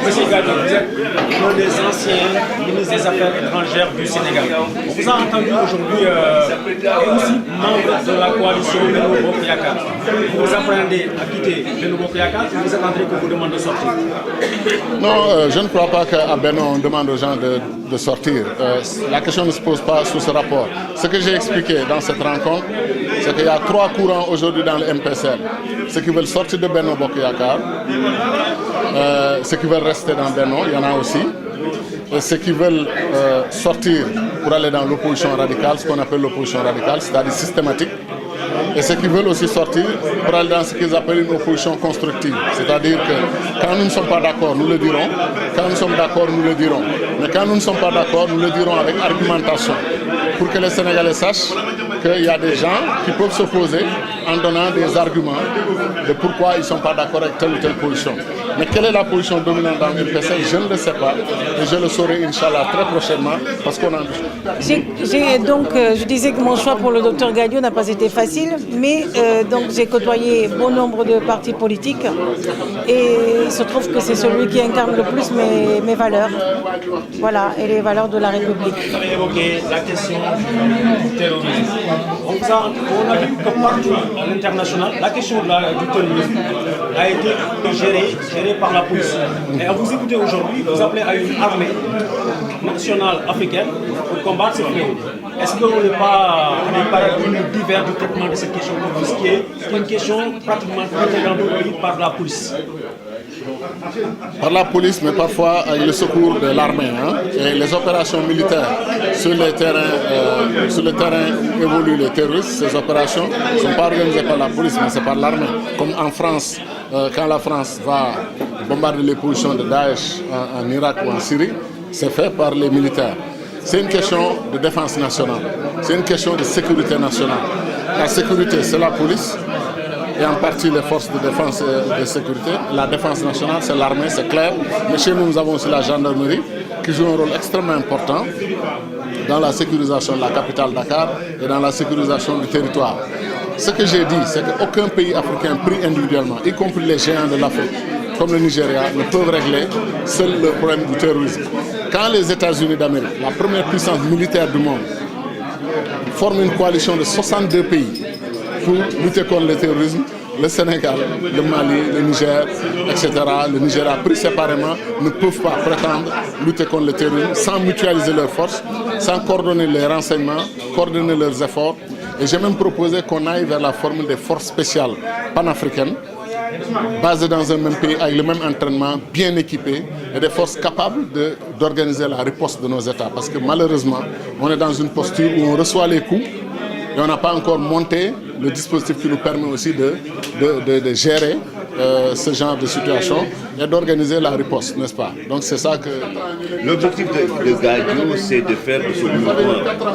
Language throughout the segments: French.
Monsieur Gado, vous êtes l'un des anciens ministres des Affaires étrangères du Sénégal. On vous a entendu aujourd'hui et aussi membre de la coalition Benno Bokk Yakaar. Vous apprenez à quitter Benno Bokk Yakaar, vous attendrez qu'on vous demande de sortir. Non, je ne crois pas qu'à Benno on demande aux gens de sortir. La question ne se pose pas sous ce rapport. Ce que j'ai expliqué dans cette rencontre, c'est qu'il y a 3 courants aujourd'hui dans le MPCL. Ceux qui veulent sortir de Benno Bokk Yakaar, ceux qui veulent rester dans Benno, il y en a aussi. Et ceux qui veulent sortir pour aller dans l'opposition radicale, ce qu'on appelle l'opposition radicale, c'est-à-dire systématique. Et ceux qui veulent aussi sortir pour aller dans ce qu'ils appellent une opposition constructive. C'est-à-dire que quand nous ne sommes pas d'accord, nous le dirons. Quand nous sommes d'accord, nous le dirons. Mais quand nous ne sommes pas d'accord, nous le dirons avec argumentation. Pour que les Sénégalais sachent qu'il y a des gens qui peuvent s'opposer en donnant des arguments de pourquoi ils ne sont pas d'accord avec telle ou telle position. Mais quelle est la position dominante dans le MPC? Je ne le sais pas. Et je le saurai, Inch'Allah, très prochainement, parce qu'on en discute. Je disais que mon choix pour le docteur Gadio n'a pas été facile, mais donc j'ai côtoyé bon nombre de partis politiques et il se trouve que c'est celui qui incarne le plus mes valeurs. Voilà, et les valeurs de la République. Vous avez évoqué la question du terrorisme. On a vu que partout à l'international, la question du terrorisme a été gérée par la police. Et à vous écouter aujourd'hui, vous appelez à une armée nationale africaine pour combattre ce fléau. Est-ce qu'on n'est pas divers du traitement de cette question, qui est une question pratiquement traitée dans nos pays par la police? Par la police, mais parfois avec le secours de l'armée. Et les opérations militaires sur le terrain où évoluent les terroristes, ces opérations ne sont pas organisées par la police, mais c'est par l'armée. Comme en France, quand la France va bombarder les positions de Daesh en Irak ou en Syrie, c'est fait par les militaires. C'est une question de défense nationale, c'est une question de sécurité nationale. La sécurité, c'est la police. Et en partie les forces de défense et de sécurité. La défense nationale, c'est l'armée, c'est clair. Mais chez nous, nous avons aussi la gendarmerie qui joue un rôle extrêmement important dans la sécurisation de la capitale Dakar et dans la sécurisation du territoire. Ce que j'ai dit, c'est qu'aucun pays africain pris individuellement, y compris les géants de l'Afrique, comme le Nigeria, ne peuvent régler seul le problème du terrorisme. Quand les États-Unis d'Amérique, la première puissance militaire du monde, forment une coalition de 62 pays, pour lutter contre le terrorisme, le Sénégal, le Mali, le Niger, etc., le Nigeria pris séparément ne peuvent pas prétendre lutter contre le terrorisme sans mutualiser leurs forces, sans coordonner les renseignements, coordonner leurs efforts. Et j'ai même proposé qu'on aille vers la forme des forces spéciales panafricaines, basées dans un même pays, avec le même entraînement, bien équipées, et des forces capables d'organiser la riposte de nos États. Parce que malheureusement, on est dans une posture où on reçoit les coups, et on n'a pas encore monté le dispositif qui nous permet aussi de gérer ce genre de situation et d'organiser la riposte, n'est-ce pas? Donc c'est ça que... L'objectif de Gadio, c'est de faire de ce mouvement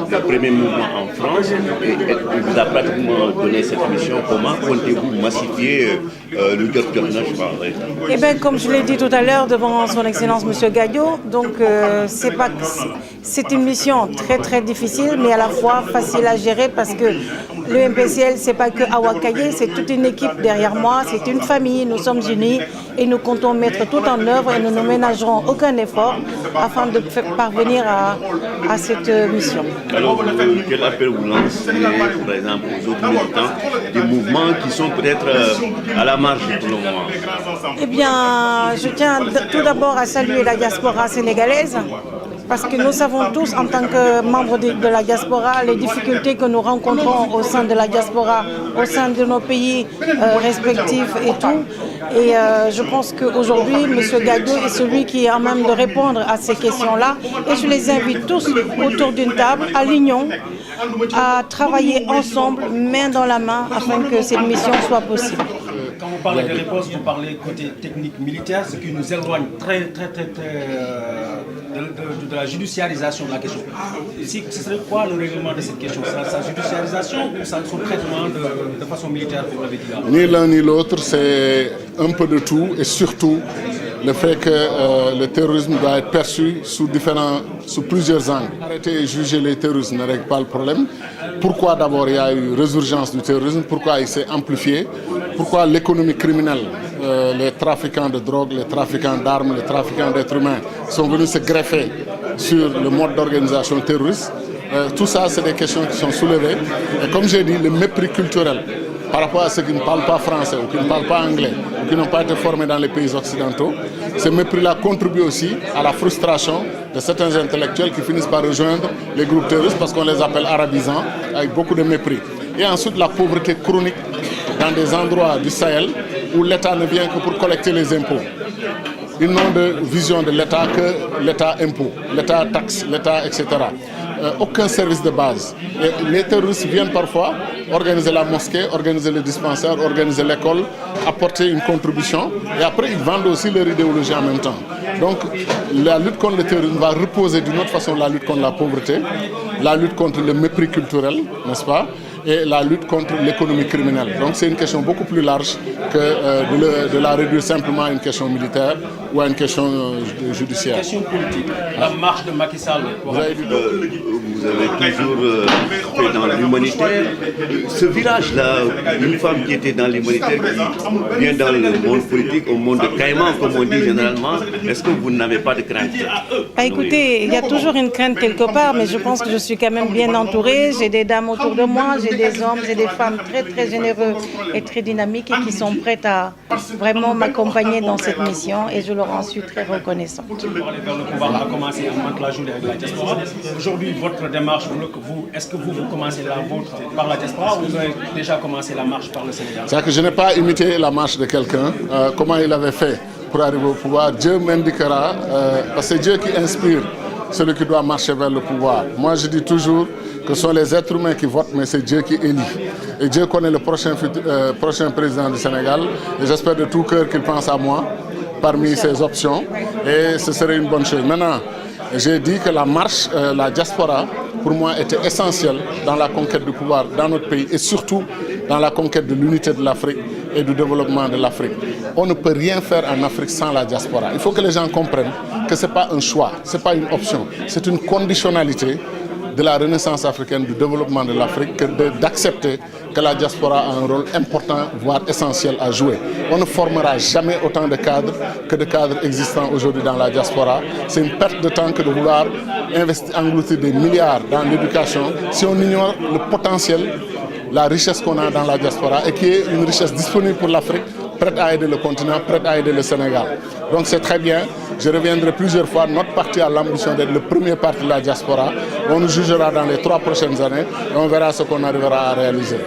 le premier mouvement en France. Et il vous a pratiquement donné cette mission. Comment comptez-vous massifier le docteur national? Eh bien, comme je l'ai dit tout à l'heure devant son Excellence M. Gadio, donc c'est une mission très très difficile, mais à la fois facile à gérer parce que le MPCL, c'est pas que Awakaye, c'est toute une équipe derrière moi, c'est une famille, nous sommes unis et nous comptons mettre tout en œuvre et nous ne ménagerons aucun effort afin de parvenir à cette mission. Alors, quel appel vous lancez, par exemple, aux autres militants, des mouvements qui sont peut-être à la marge pour le moment? Eh bien, je tiens tout d'abord à saluer la diaspora sénégalaise. Parce que nous savons tous, en tant que membres de la diaspora, les difficultés que nous rencontrons au sein de la diaspora, au sein de nos pays respectifs et tout. Et je pense qu'aujourd'hui, M. Gadio est celui qui est à même de répondre à ces questions-là. Et je les invite tous autour d'une table, à l'union, à travailler ensemble, main dans la main, afin que cette mission soit possible. Quand vous parlez de réponse, vous parlez côté technique militaire, ce qui nous éloigne très de la judiciarisation de la question. Ici, ce serait quoi le règlement de cette question? Sa judiciarisation ou son traitement de façon militaire, vous l'avez dit là? Ni l'un ni l'autre, c'est un peu de tout et surtout le fait que le terrorisme doit être perçu sous plusieurs angles. Arrêter et juger les terroristes ne règle pas le problème. Pourquoi d'abord il y a eu résurgence du terrorisme? Pourquoi il s'est amplifié? Pourquoi l'économie criminelle les trafiquants de drogue, les trafiquants d'armes, les trafiquants d'êtres humains sont venus se greffer sur le mode d'organisation terroriste. Tout ça, c'est des questions qui sont soulevées. Et comme j'ai dit, le mépris culturel par rapport à ceux qui ne parlent pas français ou qui ne parlent pas anglais ou qui n'ont pas été formés dans les pays occidentaux, ce mépris-là contribue aussi à la frustration de certains intellectuels qui finissent par rejoindre les groupes terroristes parce qu'on les appelle arabisants avec beaucoup de mépris. Et ensuite, la pauvreté chronique dans des endroits du Sahel où l'État ne vient que pour collecter les impôts. Ils n'ont de vision de l'État que l'État impôt, l'État taxe, l'État, etc. Aucun service de base. Et les terroristes viennent parfois organiser la mosquée, organiser le dispensaire, organiser l'école, apporter une contribution et après ils vendent aussi leur idéologie en même temps. Donc la lutte contre le terrorisme va reposer d'une autre façon la lutte contre la pauvreté, la lutte contre le mépris culturel, n'est-ce pas, et la lutte contre l'économie criminelle. Donc c'est une question beaucoup plus large que de la réduire simplement à une question militaire ou à une question judiciaire. Question politique. La marche de Macky Sall. Vous avez toujours fait dans l'humanitaire. Ce virage-là, une femme qui était dans l'humanitaire, qui vient dans le monde politique, au monde de caïman, comme on dit généralement, est-ce que vous n'avez pas de crainte? Écoutez, il y a toujours une crainte quelque part, mais je pense que je suis quand même bien entourée. J'ai des dames autour de moi, j'ai des hommes, j'ai des femmes très très généreux et très dynamiques et qui sont prêtes à vraiment m'accompagner dans cette mission et je leur en suis très reconnaissante. Aller vers le pouvoir a commencé à manque la journée avec la diaspora. Aujourd'hui, votre démarche, est-ce que vous commencez la vôtre par la diaspora ou vous avez déjà commencé la marche par le Sénégal? C'est-à-dire que je n'ai pas imité la marche de quelqu'un, comment il avait fait pour arriver au pouvoir. Dieu m'indiquera, parce que c'est Dieu qui inspire celui qui doit marcher vers le pouvoir. Moi, je dis toujours que ce sont les êtres humains qui votent, mais c'est Dieu qui élit. Et Dieu connaît le prochain président du Sénégal. Et j'espère de tout cœur qu'il pense à moi parmi ses options. Et ce serait une bonne chose. Maintenant, j'ai dit que la marche, la diaspora, pour moi, était essentielle dans la conquête du pouvoir dans notre pays et surtout dans la conquête de l'unité de l'Afrique et du développement de l'Afrique. On ne peut rien faire en Afrique sans la diaspora. Il faut que les gens comprennent que ce n'est pas un choix, ce n'est pas une option, c'est une conditionnalité de la renaissance africaine, du développement de l'Afrique, d'accepter que la diaspora a un rôle important, voire essentiel à jouer. On ne formera jamais autant de cadres que de cadres existants aujourd'hui dans la diaspora. C'est une perte de temps que de vouloir engloutir des milliards dans l'éducation si on ignore le potentiel, la richesse qu'on a dans la diaspora et qui est une richesse disponible pour l'Afrique, prête à aider le continent, prête à aider le Sénégal. Donc c'est très bien, je reviendrai plusieurs fois, notre parti a l'ambition d'être le premier parti de la diaspora. On nous jugera dans les 3 prochaines années et on verra ce qu'on arrivera à réaliser.